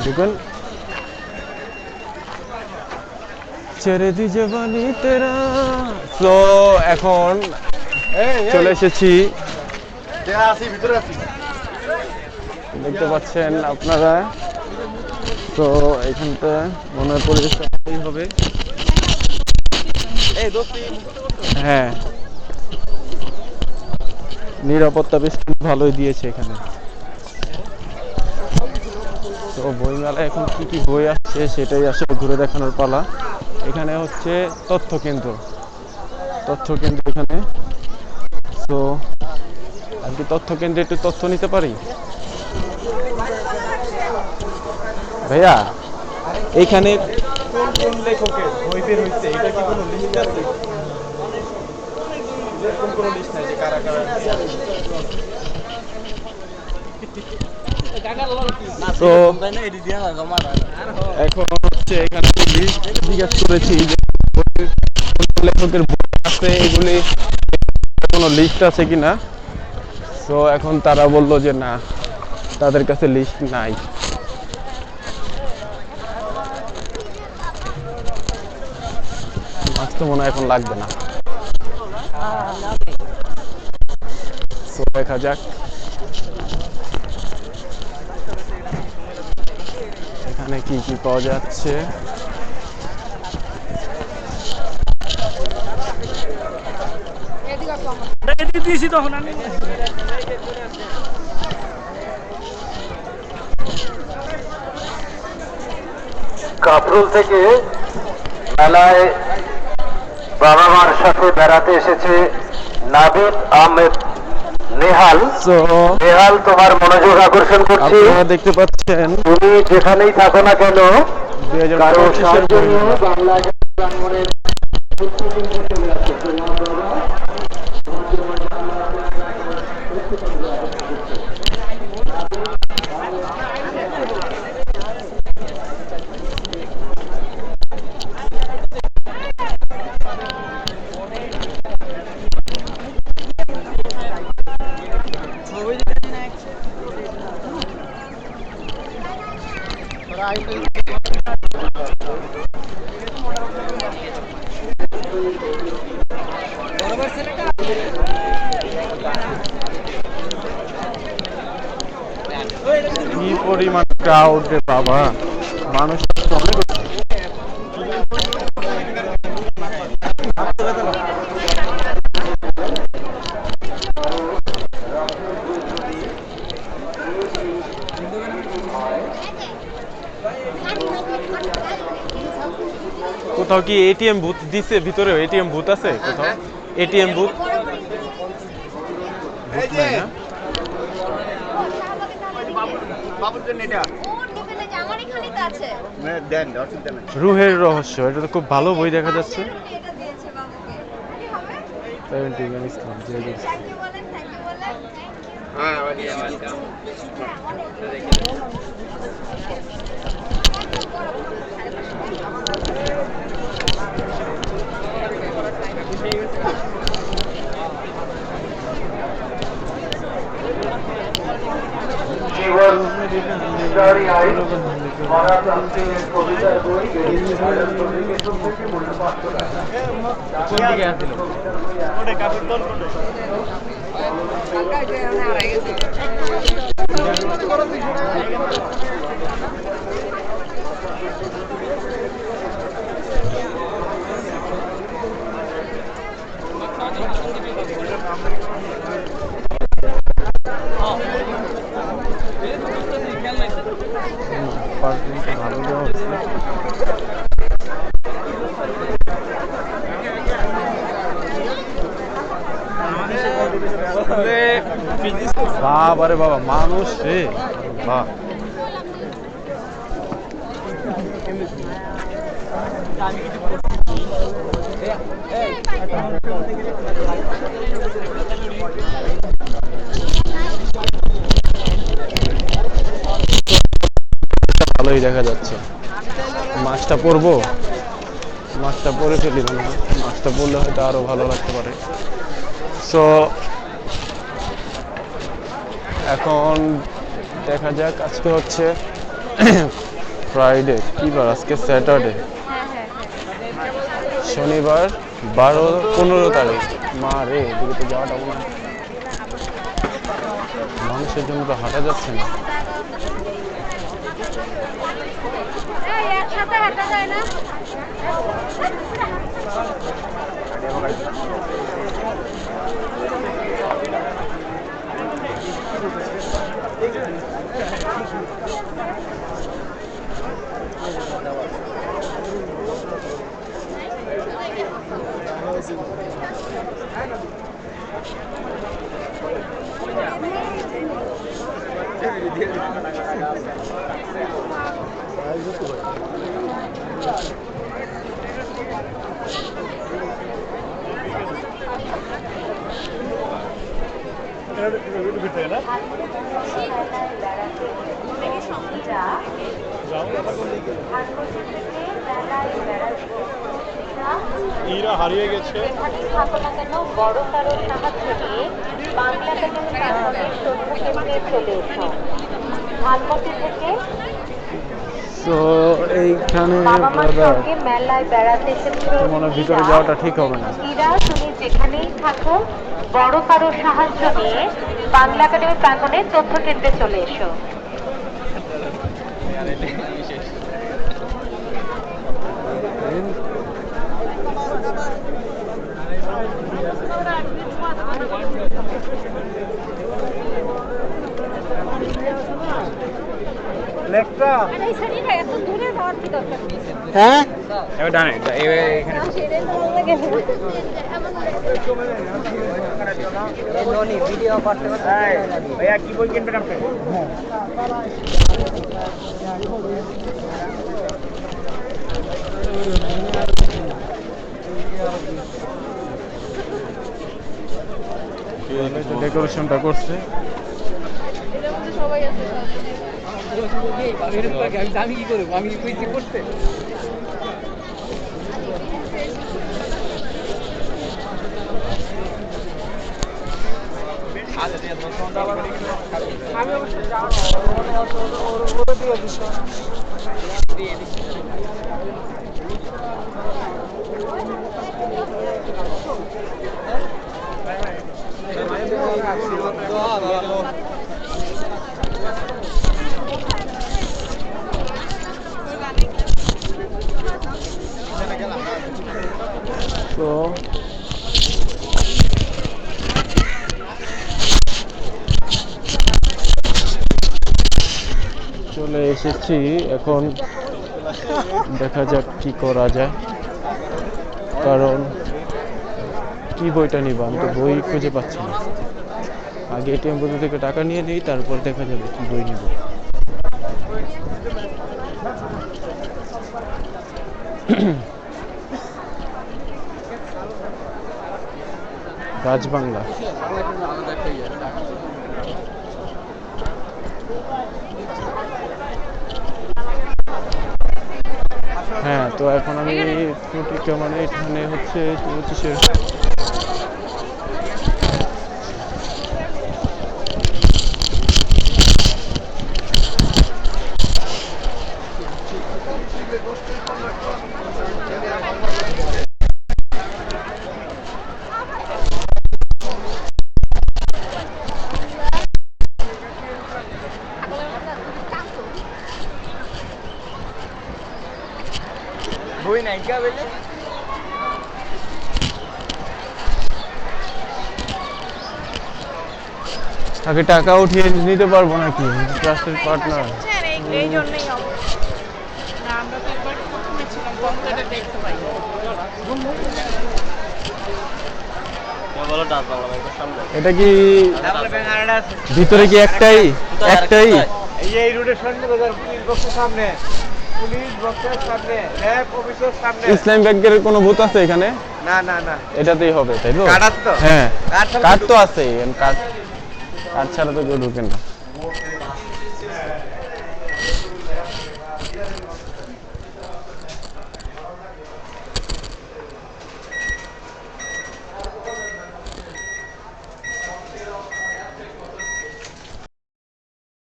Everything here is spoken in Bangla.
ঢুকেন। ছেড়ে দি জবানি তেরা। তো এখন চলে এসেছি, দেখতে পাচ্ছেন আপনারা। তো এখানটা মনে হয় পরিবেশ হবে। হ্যাঁ, নিরাপত্তা বেশ ভালোই দিয়েছে এখানে। তো বইমেলা এখন কি কি বই আসছে সেটাই আসলে ঘুরে দেখানোর পালা। এখানে হচ্ছে তথ্য কেন্দ্র এখানে। তো আর কি তথ্য কেন্দ্রে একটু তথ্য নিতে পারি ভাইয়া? এইখানে কোন কোন লেখকের বই বের হয়েছে এটা কি কোনো লিস্ট আছে? এরকম কোনো লিস্ট নাই যে কারা কারা। তো এখন হচ্ছে এখানে লিস্ট জিজ্ঞাসা করেছি যে লেখকের বই আছে, এগুলি কোনো লিস্ট আছে কিনা। তো এখন তারা বলল যে না, তাদের কাছে লিস্ট নাই। মাছ তো মনে হয় এখন লাগবে না। তো দেখা যাক এখানে কি কি পাওয়া যাচ্ছে। কাফরুল থেকে মেলায় বাবা মার সাথে বেড়াতে এসেছে নাবিদ আহমেদ নেহাল। নেহাল, তোমার মনোযোগ আকর্ষণ করছি। দেখতে পাচ্ছেন তুমি যেখানেই থাকো না কেন, কারো সাহায্য নিয়ে বাংলা প্রাঙ্গণের চলে আসছে। কি পরিমাণ ক্রাউড রে বাবা, মানুষ অনেক। কোথাও কি এটিএম বুথ দিছে? ভিতরে এটিএম বুথ আছে কোথাও? এটিএম বুথ নাই না? রুহের রহস্য, এটা তো খুব ভালো বই দেখা যাচ্ছে। জীবন কবিতার বই মূল্য 500 ভালো দেওয়া হচ্ছে। বাবারে বাবা, মানুষ রে বাহ। ভালোই দেখা যাচ্ছে। মাছটা পরবো, মাছটা পরে ফেলি মনে হয়। মাছটা পরলে হয়তো আরো ভালো লাগতে পারে। সো এখন দেখা যাক। আজকে হচ্ছে ফ্রাইডে কি বার আজকে? স্যাটারডে, শনিবার 15 তারিখ। মা রে, এদিকে তো যাওয়াটা মনে হয় মানুষের জন্য তো হাঁটা যাচ্ছে না। একসাথে হাঁটা যায় না। এরা হারিয়ে গেছে। বড় কারো সাহায্য নিয়ে বাংলা একাডেমির তথ্যকেন্দ্রে চলে এসো। ধানমন্ডি থেকে তো এইখানে বাবা মার সঙ্গে মেলায় বেড়াতে এসেছো। মনে হয় ভিতরে যাওয়াটা ঠিক হবে না। ইরা, তুমি যেখানেই থাকো বড় কারো সাহায্য নিয়ে বাংলা একাডেমি প্রাঙ্গণে তথ্য কেন্দ্রে চলে এসো। হ্যাঁ এবার ডানে এখানে ভাইয়া কি বই কিনবেন আপনি? ডেকোরেশনটা করছে। আমি কি করবো? আমি করতে তো চলে এসেছি, এখন দেখা যাক কি করা যায়। কারণ কি বইটা নিব, আমি তো বই খুঁজে পাচ্ছি না। আগে এটিএম বুথ থেকে টাকা নিয়ে নিই, তারপর দেখা যাবে কি বই নিব। রাজবাংলা, হ্যাঁ। তো এখন আমি ফুটিকা মানে এখানে হচ্ছে 25-এর বই নাই কে বলে তাকে টাকা উঠিয়ে নিতে পারবো নাকি? ক্লাসের পার্টনার। এই জন্যই আমরা তো একবার প্রথমে ছিলাম, কম্পিউটারে দেখতে পাই। এটা কি ভিতরে কি একটাই? এই যে এই রোডের সামনে বাজার, পুলিশ বক্সের সামনে, পুলিশ বক্সের সামনে, র্যাব অফিসের সামনে। ইসলাম ব্যাংকের কোনো বুথ আছে এখানে? না না না, এটাতেই হবে, তাই তো? কার্ড আছে তো? হ্যাঁ, কার্ড ছাড়া কার্ড তো আছে। কার্ড ছাড়া তো কেউ ঢুকেন না।